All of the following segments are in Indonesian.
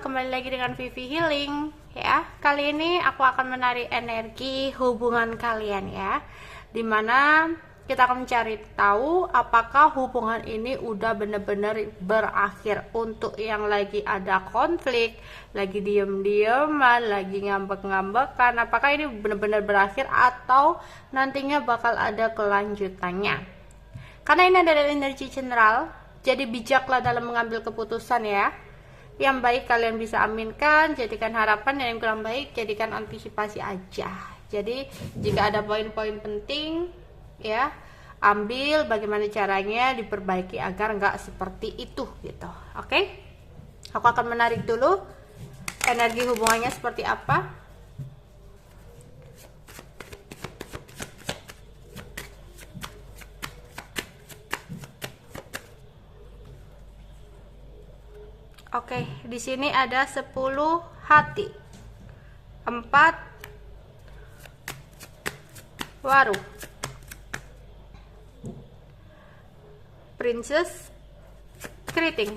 kembali lagi dengan Vivi Healing ya. Kali ini aku akan menarik energi hubungan kalian ya, dimana kita akan mencari tahu apakah hubungan ini udah bener-bener berakhir. Untuk yang lagi ada konflik, lagi diem-dieman, lagi ngambek-ngambekan, apakah ini bener-bener berakhir atau nantinya bakal ada kelanjutannya. Karena ini adalah energi general, jadi bijaklah dalam mengambil keputusan ya. Yang baik kalian bisa aminkan, jadikan harapan, dan yang kurang baik jadikan antisipasi aja. Jadi jika ada poin-poin penting ya, ambil bagaimana caranya diperbaiki agar nggak seperti itu gitu. Oke, aku akan menarik dulu energi hubungannya seperti apa. Oke, di sini ada 10 hati, 4 waru, princess keriting,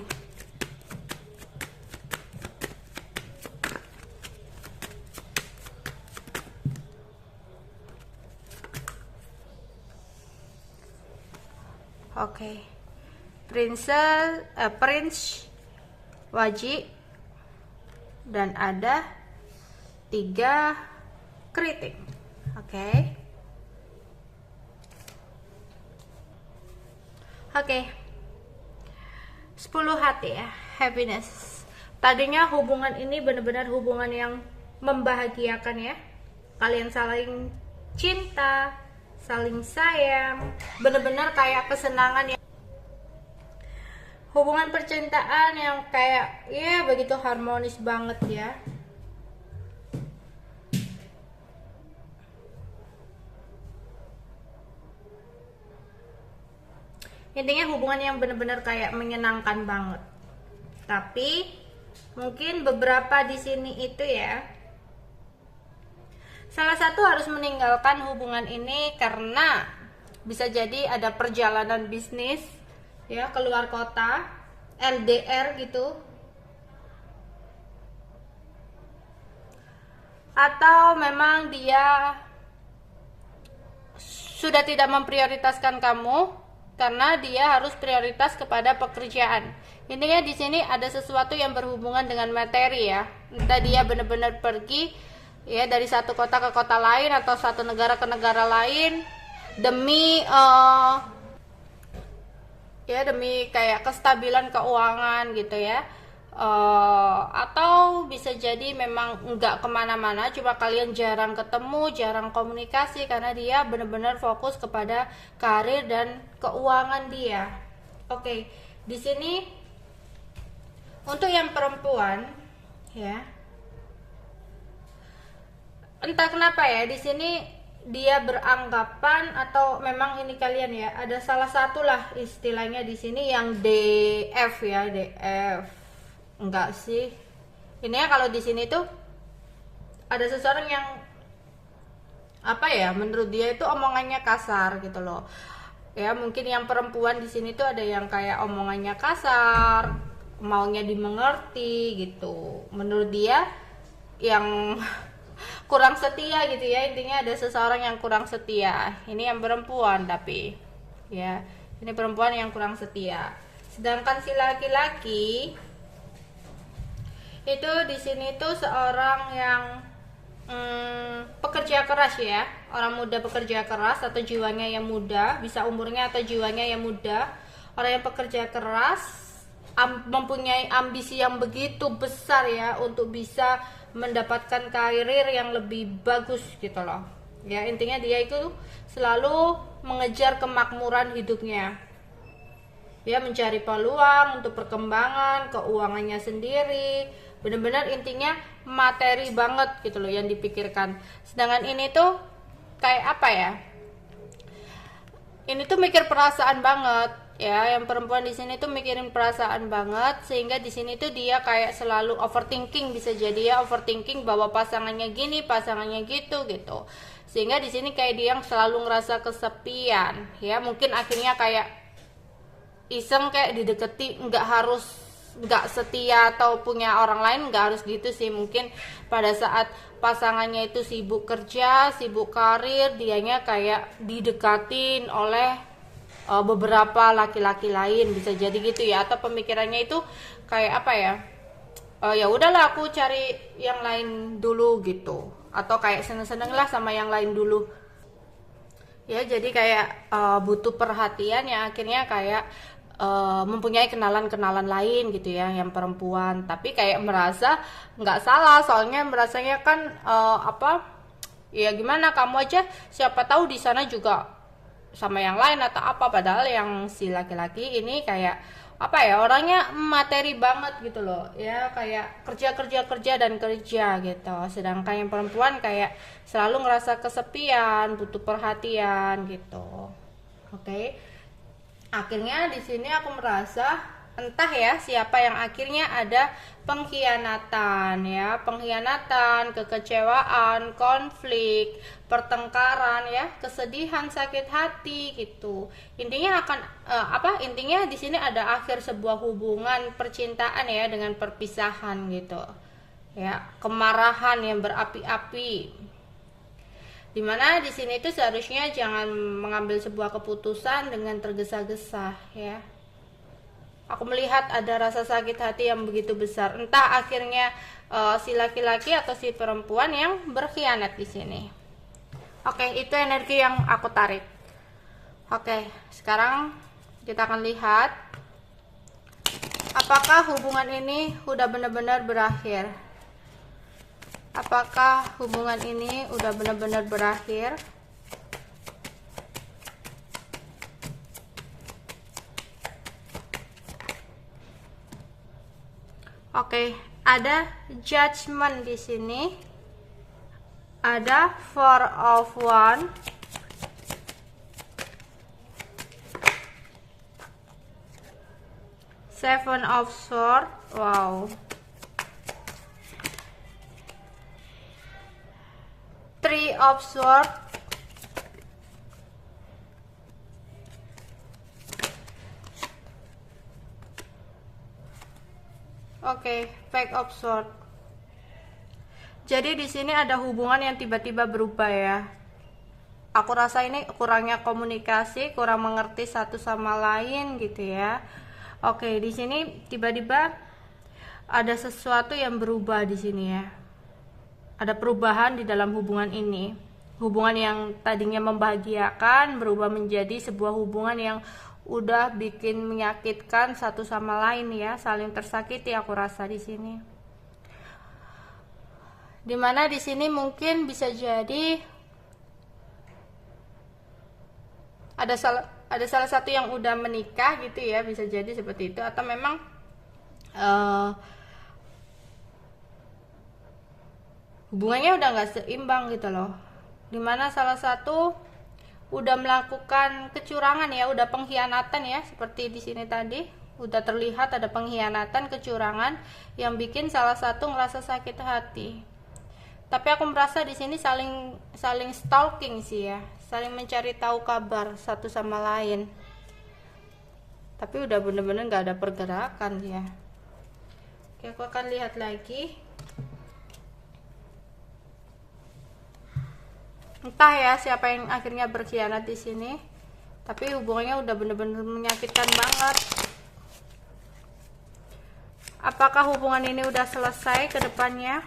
oke, prince wajib, dan ada 3 keriting. Oke. 10 hati ya, happiness. Tadinya hubungan ini benar-benar hubungan yang membahagiakan ya. Kalian saling cinta, saling sayang, benar-benar kayak kesenangan ya. Hubungan percintaan yang kayak ya begitu harmonis banget ya. Intinya hubungan yang benar-benar kayak menyenangkan banget. Tapi mungkin beberapa di sini itu ya, salah satu harus meninggalkan hubungan ini karena bisa jadi ada perjalanan bisnis ya, keluar kota, LDR gitu, atau memang dia sudah tidak memprioritaskan kamu karena dia harus prioritas kepada pekerjaan. Intinya di sini ada sesuatu yang berhubungan dengan materi ya, entah dia benar-benar pergi ya dari satu kota ke kota lain atau satu negara ke negara lain demi demi kayak kestabilan keuangan gitu ya, atau bisa jadi memang nggak kemana-mana, cuma kalian jarang ketemu, jarang komunikasi karena dia benar-benar fokus kepada karir dan keuangan dia. Oke, di sini untuk yang perempuan ya, entah kenapa ya di sini dia beranggapan, atau memang ini kalian ya, ada salah satu lah istilahnya di sini yang DF ya, DF enggak sih, ini ya kalau di sini tuh ada seseorang yang apa ya, menurut dia itu omongannya kasar gitu loh ya. Mungkin yang perempuan di sini tuh ada yang kayak omongannya kasar, maunya dimengerti gitu, menurut dia yang kurang setia gitu ya. Intinya ada seseorang yang kurang setia. Ini yang perempuan, tapi ya ini perempuan yang kurang setia. Sedangkan si laki-laki itu di sini tuh seorang yang pekerja keras ya, orang muda pekerja keras atau jiwanya yang muda, bisa umurnya atau jiwanya yang muda, orang yang pekerja keras, mempunyai ambisi yang begitu besar ya untuk bisa mendapatkan karir yang lebih bagus gitu loh ya. Intinya dia itu selalu mengejar kemakmuran hidupnya ya, mencari peluang untuk perkembangan keuangannya sendiri, benar-benar intinya materi banget gitu loh yang dipikirkan. Sedangkan ini tuh kayak apa ya, ini tuh mikir perasaan banget ya. Yang perempuan di sini tuh mikirin perasaan banget, sehingga di sini tuh dia kayak selalu overthinking, bisa jadi ya overthinking bahwa pasangannya gini, pasangannya gitu, sehingga di sini kayak dia yang selalu ngerasa kesepian ya. Mungkin akhirnya kayak iseng kayak dideketi, nggak harus nggak setia atau punya orang lain, nggak harus gitu sih. Mungkin pada saat pasangannya itu sibuk kerja, sibuk karir, dianya kayak didekatin oleh beberapa laki-laki lain, bisa jadi gitu ya. Atau pemikirannya itu kayak apa ya, ya udahlah aku cari yang lain dulu gitu, atau kayak seneng-seneng lah sama yang lain dulu ya. Jadi kayak butuh perhatian yang akhirnya kayak mempunyai kenalan-kenalan lain gitu ya, yang perempuan. Tapi kayak merasa nggak salah, soalnya merasanya kan apa ya, gimana kamu aja siapa tahu di sana juga sama yang lain atau apa. Padahal yang si laki-laki ini kayak apa ya, orangnya materi banget gitu loh ya, kayak kerja kerja kerja dan kerja gitu. Sedangkan yang perempuan kayak selalu ngerasa kesepian, butuh perhatian gitu. Oke. Akhirnya di sini aku merasa entah ya siapa yang akhirnya ada pengkhianatan ya, pengkhianatan, kekecewaan, konflik, pertengkaran ya, kesedihan, sakit hati gitu. Intinya akan apa? Intinya di sini ada akhir sebuah hubungan percintaan ya, dengan perpisahan gitu. Ya, kemarahan yang berapi-api. Dimana di sini itu seharusnya jangan mengambil sebuah keputusan dengan tergesa-gesa ya. Aku melihat ada rasa sakit hati yang begitu besar. Entah akhirnya si laki-laki atau si perempuan yang berkhianat di sini. Oke, itu energi yang aku tarik. Oke, sekarang kita akan lihat apakah hubungan ini udah benar-benar berakhir. Apakah hubungan ini udah benar-benar berakhir? Oke, ada judgment di sini. Ada four of one. Seven of sword. Wow. Three of sword. Oke, Page of sword. Jadi di sini ada hubungan yang tiba-tiba berubah ya. Aku rasa ini kurangnya komunikasi, kurang mengerti satu sama lain gitu ya. Oke, di sini tiba-tiba ada sesuatu yang berubah di sini ya. Ada perubahan di dalam hubungan ini. Hubungan yang tadinya membahagiakan berubah menjadi sebuah hubungan yang udah bikin menyakitkan satu sama lain ya, saling tersakiti aku rasa di sini. Dimana di sini mungkin bisa jadi ada salah satu yang udah menikah gitu ya, bisa jadi seperti itu, atau memang hubungannya udah nggak seimbang gitu loh. Dimana salah satu udah melakukan kecurangan ya, udah pengkhianatan ya, seperti di sini tadi udah terlihat ada pengkhianatan, kecurangan yang bikin salah satu ngerasa sakit hati. Tapi aku merasa di sini saling stalking sih ya, saling mencari tahu kabar satu sama lain. Tapi udah bener-bener nggak ada pergerakan ya. Oke, aku akan lihat lagi. Entah ya siapa yang akhirnya berkhianat di sini, tapi hubungannya udah bener-bener menyakitkan banget. Apakah hubungan ini udah selesai ke depannya?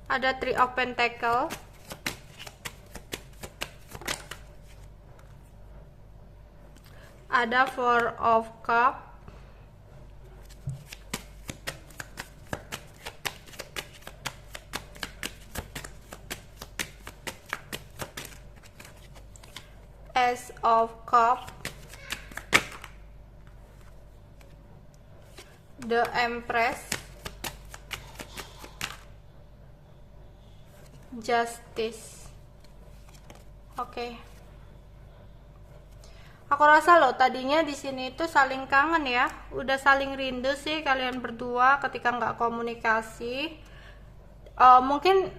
Ada Three of Pentacle. Ada Four of Cup. Ace of Cup. The Empress. Justice. Oke. Aku rasa loh tadinya di sini itu saling kangen ya, udah saling rindu sih kalian berdua ketika nggak komunikasi. Mungkin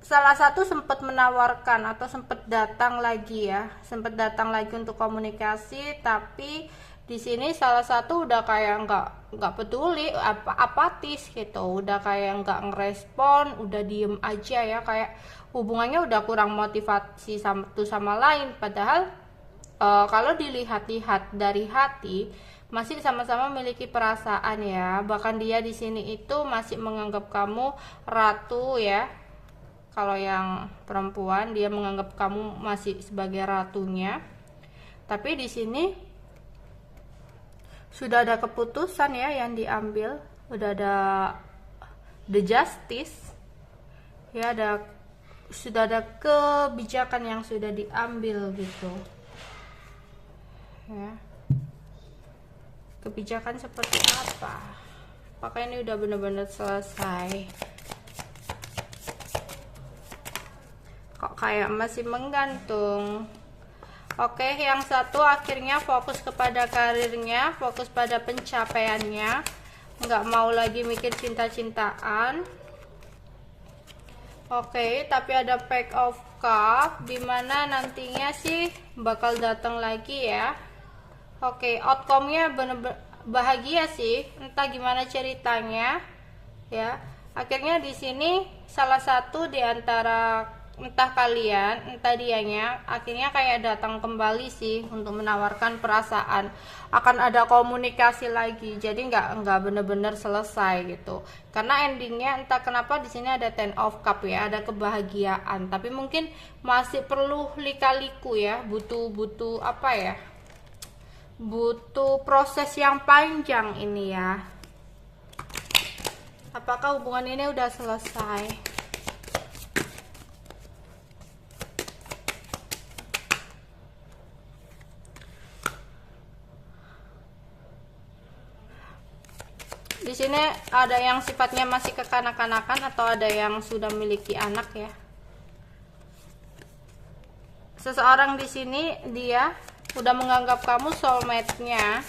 salah satu sempat menawarkan atau sempat datang lagi ya, sempat datang lagi untuk komunikasi, tapi di sini salah satu udah kayak nggak peduli, apatis gitu, udah kayak nggak ngerespon, udah diem aja ya, kayak hubungannya udah kurang motivasi satu sama lain. Padahal kalau dilihat-lihat dari hati masih sama-sama memiliki perasaan ya, bahkan dia di sini itu masih menganggap kamu ratu ya. Kalau yang perempuan dia menganggap kamu masih sebagai ratunya, tapi di sini sudah ada keputusan ya yang diambil, udah ada the justice ya, sudah ada kebijakan yang sudah diambil gitu ya. Kebijakan seperti apa? Apakah ini udah benar-benar selesai? Kok kayak masih menggantung? Oke, yang satu akhirnya fokus kepada karirnya, fokus pada pencapaiannya, nggak mau lagi mikir cinta-cintaan. Oke, tapi ada pack of cup, dimana nantinya sih bakal datang lagi ya. Oke, outcome-nya bener-bener bahagia sih, entah gimana ceritanya ya. Akhirnya di sini salah satu di antara entah kalian entah dianya akhirnya kayak datang kembali sih untuk menawarkan perasaan, akan ada komunikasi lagi, jadi nggak bener-bener selesai gitu. Karena endingnya entah kenapa di sini ada ten of cup ya, ada kebahagiaan, tapi mungkin masih perlu lika-liku ya, butuh apa ya, butuh proses yang panjang ini ya. Apakah hubungan ini udah selesai? Di sini ada yang sifatnya masih kekanak-kanakan atau ada yang sudah memiliki anak ya. Seseorang di sini dia udah menganggap kamu soulmate-nya.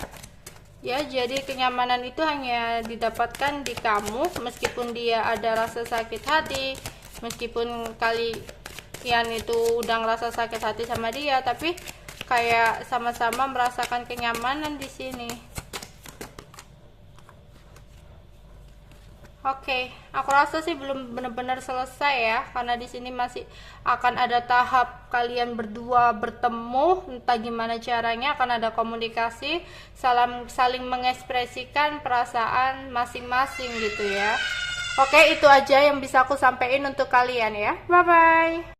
Ya, jadi kenyamanan itu hanya didapatkan di kamu, meskipun dia ada rasa sakit hati, meskipun kalian itu udah ngerasa sakit hati sama dia, tapi kayak sama-sama merasakan kenyamanan di sini. Oke, aku rasa sih belum benar-benar selesai ya, karena di sini masih akan ada tahap kalian berdua bertemu, entah gimana caranya, akan ada komunikasi, saling mengekspresikan perasaan masing-masing gitu ya. Oke, itu aja yang bisa aku sampaikan untuk kalian ya. Bye bye.